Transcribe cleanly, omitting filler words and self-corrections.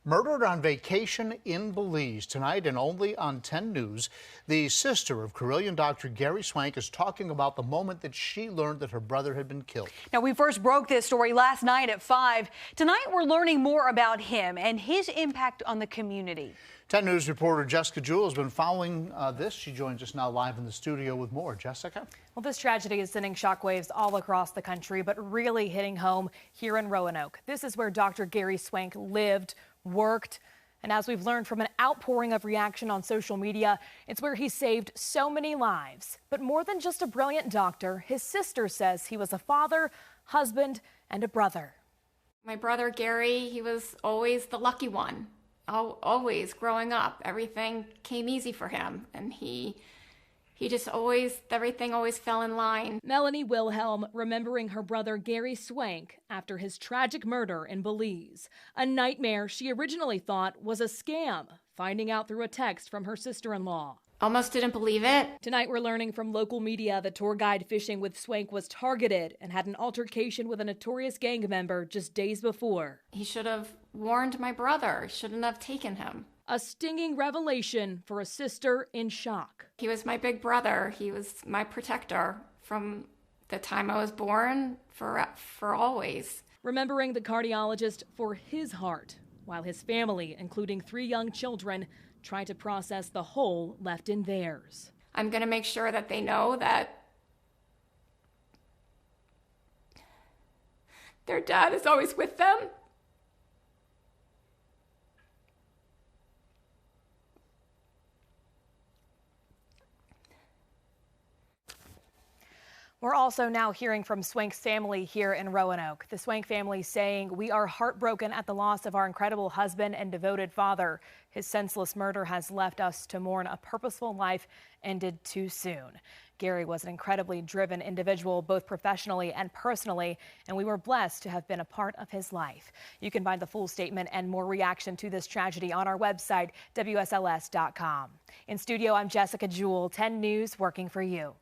Murdered on vacation in Belize. Tonight and only on 10 News, the sister of Carilion Dr. Gary Swank is talking about the moment that she learned that her brother had been killed. Now, we first broke this story last night at 5. Tonight, we're learning more about him and his impact on the community. 10 News reporter Jessica Jewell has been following this. She joins us now live in the studio with more. Jessica? Well, this tragedy is sending shockwaves all across the country, but really hitting home here in Roanoke. This is where Dr. Gary Swank lived, worked, and as we've learned from an outpouring of reaction on social media, it's where he saved so many lives. But more than just a brilliant doctor, his sister says he was a father, husband, and a brother. My brother Gary, he was always the lucky one. Always growing up, everything came easy for him, and he just everything always fell in line. Melanie Wilhelm remembering her brother Gary Swank after his tragic murder in Belize. A nightmare she originally thought was a scam, finding out through a text from her sister-in-law. Almost didn't believe it. Tonight we're learning from local media the tour guide fishing with Swank was targeted and had an altercation with a notorious gang member just days before. He should have warned my brother. Shouldn't have taken him. A stinging revelation for a sister in shock. He was my big brother. He was my protector from the time I was born for always. Remembering the cardiologist for his heart, while his family, including 3 young children, try to process the hole left in theirs. I'm going to make sure that they know that their dad is always with them. We're also now hearing from Swank's family here in Roanoke. The Swank family saying, "We are heartbroken at the loss of our incredible husband and devoted father. His senseless murder has left us to mourn a purposeful life ended too soon." Gary was an incredibly driven individual, both professionally and personally, and we were blessed to have been a part of his life. You can find the full statement and more reaction to this tragedy on our website, WSLS.com. In studio, I'm Jessica Jewell, 10 News, working for you.